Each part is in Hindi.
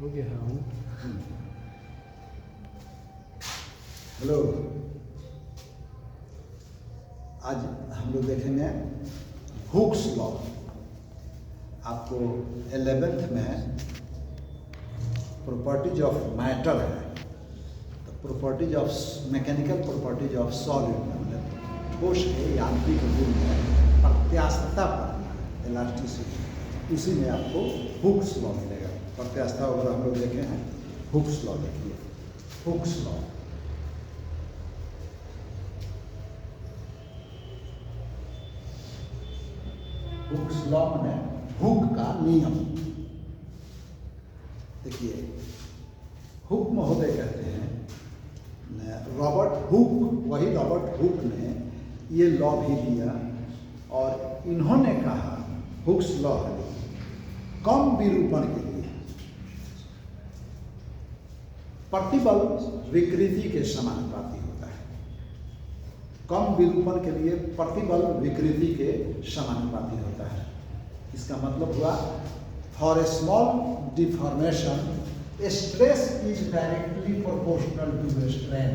हो गया है ऑन। हेलो, आज हम लोग देखेंगे हुक्स लॉ। आपको 11th में प्रॉपर्टीज ऑफ मैटर है, तो properties of mechanical properties of solid मतलब ठोस के यांत्रिक गुण है प्रत्यास्थता पर इलास्टिसिटी, उसी में आपको हुक्स लॉ मिलेगा। प्रत्यास्थता वगैरह हम लोग देखे हैं, हुक्स लॉ देखिए। हुक्स लॉ हुक्स लॉ में हुक का नियम। देखिए, हुक महोदय कहते हैं, रॉबर्ट हुक, वही रॉबर्ट हुक ने ये लॉ भी दिया और इन्होंने कहा हुक्स लॉ है कम विरूपण के लिए प्रतिबल विकृति के समानुपाती होता है। कम विरूपण के लिए प्रतिबल विकृति के समानुपाती होता है। इसका मतलब हुआ for a small deformation stress is directly proportional to strain.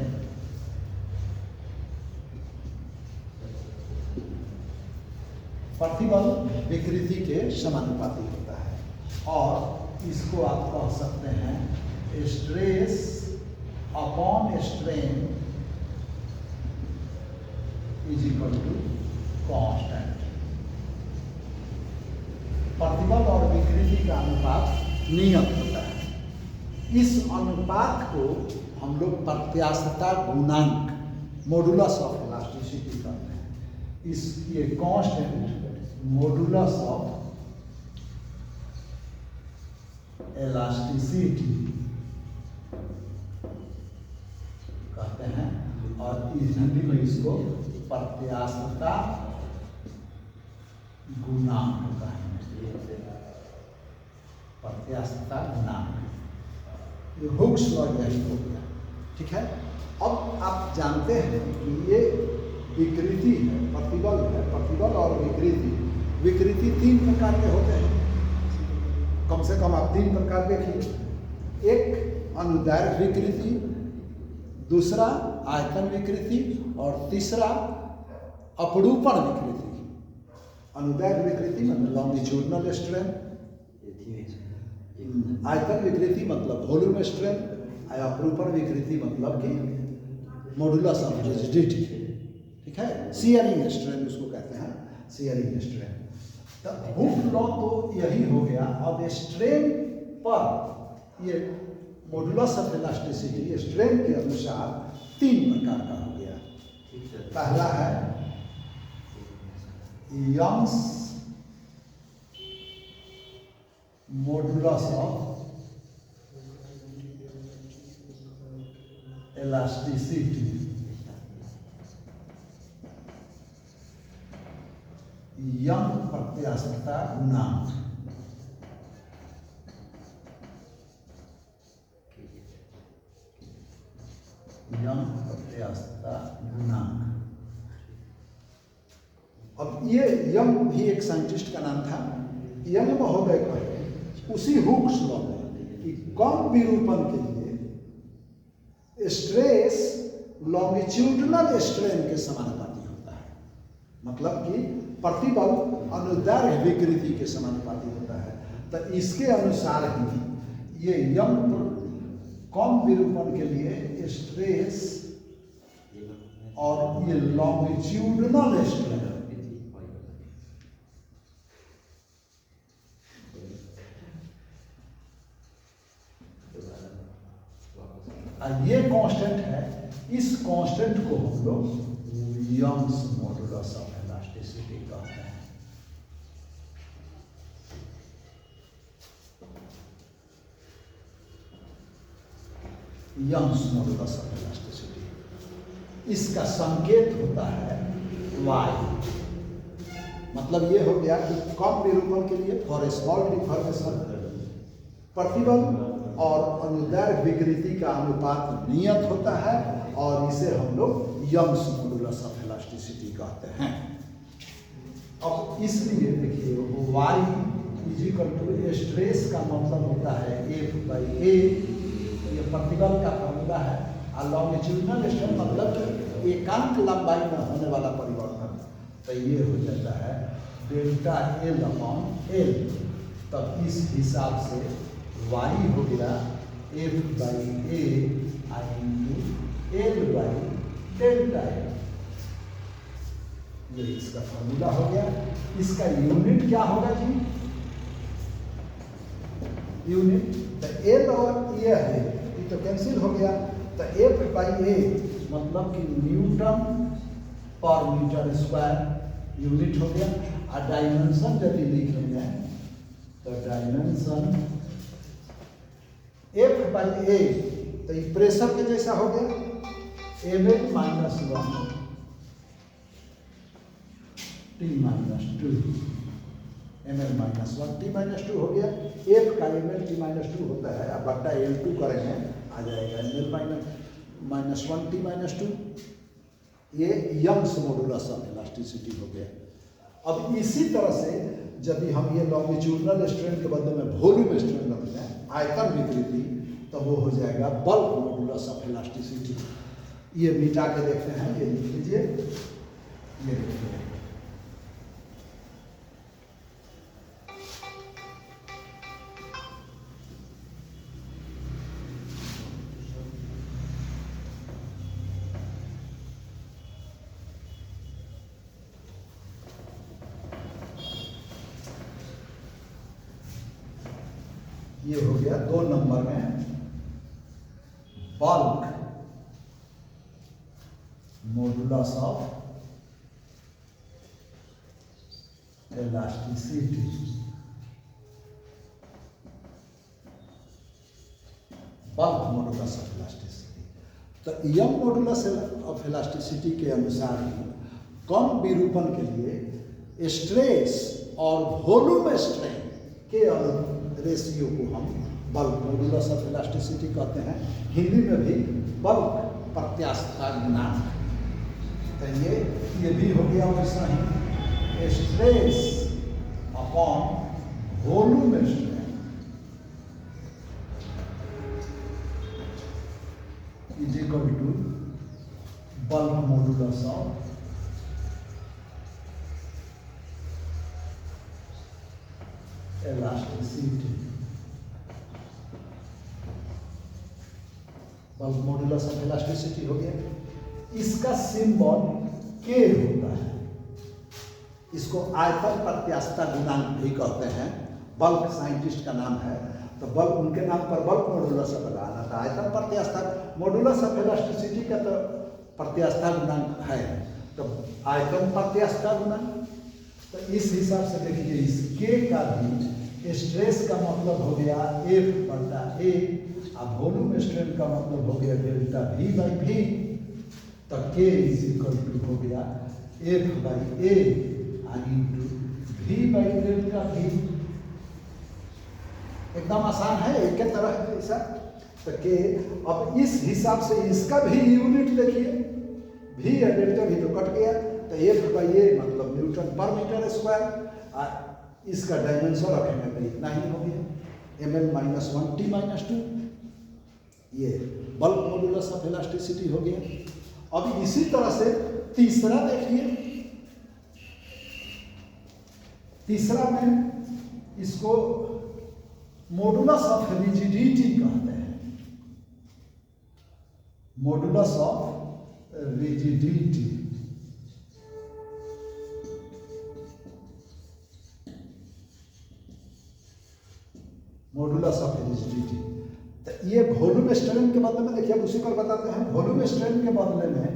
प्रतिबल विकृति के समानुपाती होता है और इसको आप कह सकते हैं stress upon strain is equal to constant. प्रतिबल और विकृति का अनुपात नियत होता है। इस अनुपात को हम लोग प्रत्यास्थता गुणांक मॉडुलस ऑफ इलास्टिसिटी कहते हैं। इस ये कांस्टेंट मॉडुलस ऑफ इलास्टिसिटी कहते हैं और हिंदी में इसको प्रत्यास्थता गुणांक कहेंगे। प्रत्यास्थता गुणांक, ये हुक्स लॉ यही हो गया। ठीक है, अब आप जानते हैं कि ये विकृति है, प्रतिबल है। प्रतिबल और विकृति, विकृति 3 प्रकार के होते हैं। कम से कम आप 3 प्रकार देखिए। एक अनुदैर्घ्य विकृति, दूसरा आयतन विकृति और तीसरा अपरूपण विकृति। अनुदैर्घ्य विकृति मतलब लॉन्गिट्यूडनल स्ट्रेन, आयतन विकृति मतलब वॉल्यूम स्ट्रेन, अपरूपण विकृति मतलब कि मॉडुलस ऑफ रिजिडिटी। ठीक है, शियरिंग स्ट्रेन उसको कहते हैं, शियरिंग स्ट्रेन। तो हुक लॉ तो यही हो गया। अब स्ट्रेन पर ये मॉडुलस ऑफ इलास्टिसिटी स्ट्रेन के अनुसार 3 प्रकार का हो गया। पहला है Young's modulus of elasticity, Young प्रत्यास्थता गुणांक। यंग प्रत्यास्थता गुणांक। अब ये यंग भी एक साइंटिस्ट का नाम था। यंग महोदय कहे उसी हुक्स लॉ में कि कम विरूपण के लिए स्ट्रेस लॉन्गिट्यूडनल स्ट्रेन के समानुपाती होता है। मतलब कि प्रतिबल अनुदैर्घ्य विकृति के समानुपाती होता है। तो इसके अनुसार ही ये यंग कम विरूपण के लिए स्ट्रेस और ये लॉन्गिट्यूडनल स्ट्रेन ये कांस्टेंट है। इस कांस्टेंट को हम लोग यंग्स मॉडुलस ऑफ इलास्टिसिटी कहते हैं। यंग्स मॉडुलस ऑफ इलास्टिसिटी, इसका संकेत होता है y। मतलब ये हो गया कि कम विरूपण के लिए फॉर ए स्मॉल डिफॉर्मेशन प्रतिबल और अनुदैर्घ्य विकृति का अनुपात नियत होता है और इसे हम लोग यंग्स मॉडुलस ऑफ इलास्टिसिटी कहते हैं। अब इसलिए देखिए y is equal to stress का मतलब होता है F/A, ये प्रतिबल का फॉर्मूला है। और लॉन्गिट्यूडिनल स्ट्रेन मतलब एकांक लंबाई में होने वाला परिवर्तन, तो ये हो जाता है डेल्टा L/L। तब इस हिसाब से y हो गया F/A इंटू L/डेल्टा L। ये इसका फॉर्मूला हो गया। इसका यूनिट क्या होगा जी? यूनिट तो L और ये है, ये तो कैंसिल हो गया, तो F/A मतलब कि न्यूटन पर मीटर स्क्वायर यूनिट हो गया। और डायमेंशन यदि लिख लेंगे तो डायमेंशन F/A तो ये प्रेशर के जैसा हो गया, ml minus 1 T minus 2 ml minus 1 T minus 2 हो गया। F का ml T माइनस 2 होता है, अब बट्टा L2 करेंगे आ जाएगा ml माइनस 1 T माइनस 2। ये यंग्स मॉडुलस ऑफ इलास्टिसिटी हो गया। अब इसी तरह से यदि हम ये लॉन्गिट्यूडिनल स्ट्रेन के बदले में वॉल्यूम स्ट्रेन रखते हैं, आयतन विकृति, तो वो हो जाएगा बल्क मॉडुलस ऑफ इलास्टिसिटी। ये मिटा के देखते हैं, ये लिख लीजिए, ये लिखिए। ये हो गया 2 नंबर में bulk modulus of elasticity. Bulk modulus of elasticity, तो यंग मॉडुलस ऑफ इलास्टिसिटी के अनुसार ही कम विरूपण के लिए स्ट्रेस और वॉल्यूम स्ट्रेन के रेशियो को हम बल्क मॉडुलस ऑफ इलास्टिसिटी कहते हैं। हिंदी में भी बल्क प्रत्यास्थता गुणांक। तो ये भी हो गया वैसा ही, stress upon volume strain is equal to bulk modulus of elasticity. Bulk modulus of elasticity हो गया। इसका सिंबल K होता है, इसको आयतन प्रत्यास्थता गुणांक भी कहते हैं। बल्क साइंटिस्ट का नाम है, तो बल्क उनके नाम पर बल्क मॉडुलस ऑफ लगाना था। आयतन प्रत्यास्थता मॉडुलस ऑफ इलास्टिसिटी का तो प्रत्यास्थता गुणांक है, तो आयतन प्रत्यास्थता गुणांक। तो इस हिसाब से देखिए, इस K का भी स्ट्रेस का मतलब हो गया F/A, और वॉल्यूम स्ट्रेन का मतलब हो गया डेल्टा V/V। तो K इज इक्वल टू हो गया F/A इंटू V/डेल्टा V। एकदम आसान है, एक ही तरह है ऐसा। तो K, अब इस हिसाब से इसका भी यूनिट देखिए, V या डेल्टा V तो कट गया, तो F/A मतलब न्यूटन पर मीटर स्क्वायर। इसका डायमेंशन रखेंगे तो इतना ही हो गया, ml माइनस 1 T माइनस 2। ये बल्क मॉडुलस ऑफ इलास्टिसिटी हो गया। अब इसी तरह से तीसरा देखिए, तीसरा में इसको मॉडुलस ऑफ रिजिडिटी कहते हैं। Modulus of rigidity, modulus of rigidity. तो ये वॉल्यूम स्ट्रेन के बदले में देखिए, अब उसी पर बताते हैं। वॉल्यूम स्ट्रेन के बदले में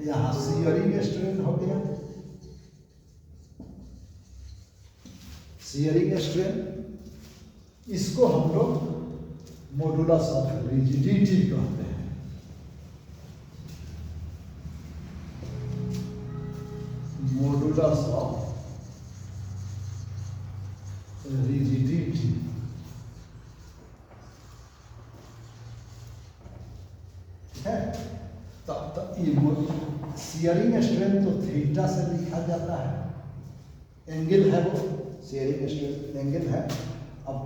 यहाँ शियरिंग स्ट्रेन हो गया, शियरिंग स्ट्रेन, इसको हम लोग मॉडुलस ऑफ रिजिडिटी कहते हैं। Modulus of rigidity. है तो शियरिंग स्ट्रेन तो थीटा से लिखा जाता है, एंगल है वो शेयरिंग स्ट्रेन एंगल है। अब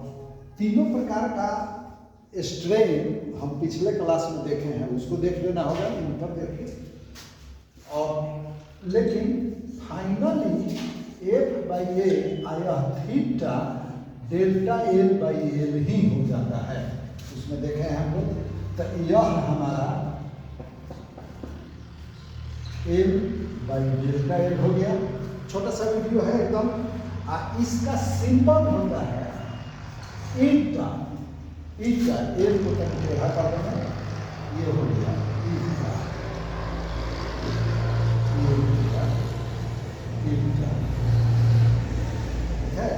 तीनों प्रकार का स्ट्रेन हम पिछले क्लास में देखे हैं, उसको देख लेना होगा, इन पर देखिए। और लेकिन फाइनली एफ बाई ए आया theta delta L by L ही हो जाता है, उसमें देखे हैं हम लोग। तो यह हमारा एल बाई डेल्टा एल हो गया। छोटा सा वीडियो है एकदम। इसका सिंबल होता है ईटा। ईटा एल को कहीं टेढ़ा कर देना, ये हो गया ईटा। ईटा है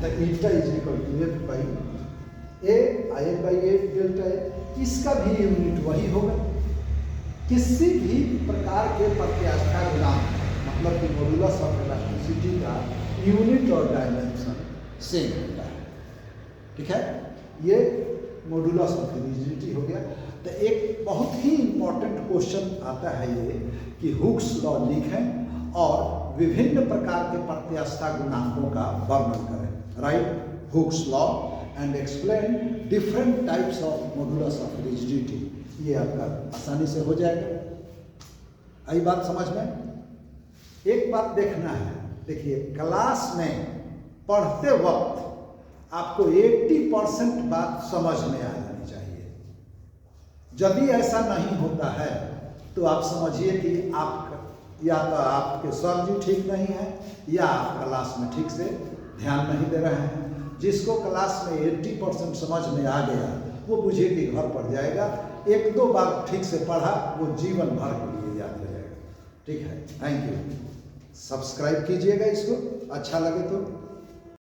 तो eta is equal to F by A, I by A delta A. इसका भी यूनिट वही होगा। किसी भी प्रकार के प्रत्यास्था गुणांक मतलब कि मॉडुलस ऑफ इलास्टिसिटी का यूनिट और डायमेंशन सेम होता है, ठीक है। ये मॉडुलस ऑफ रिजिडिटी हो गया। तो एक बहुत ही इंपॉर्टेंट क्वेश्चन आता है ये कि हुक्स लॉ लिखें और विभिन्न प्रकार के प्रत्यास्था गुणांकों का वर्णन करें। Right Hooke's law and explain different types of modulus of rigidity. ये आपका आसानी से हो जाएगा। आई बात समझ में? एक बात देखना है, देखिए क्लास में पढ़ते वक्त आपको 80% बात समझ में आ जानी चाहिए। यदि ऐसा नहीं होता है तो आप समझिए कि आप या तो आपके सर जी ठीक नहीं है या आप क्लास में ठीक से ध्यान नहीं दे रहे हैं। जिसको क्लास में 80% समझ में आ गया वो बुझे कि घर पड़ जाएगा। एक दो बार ठीक से पढ़ा वो जीवन भर के लिए याद हो जाएगा। ठीक है, थैंक यू। सब्सक्राइब कीजिएगा इसको, अच्छा लगे तो।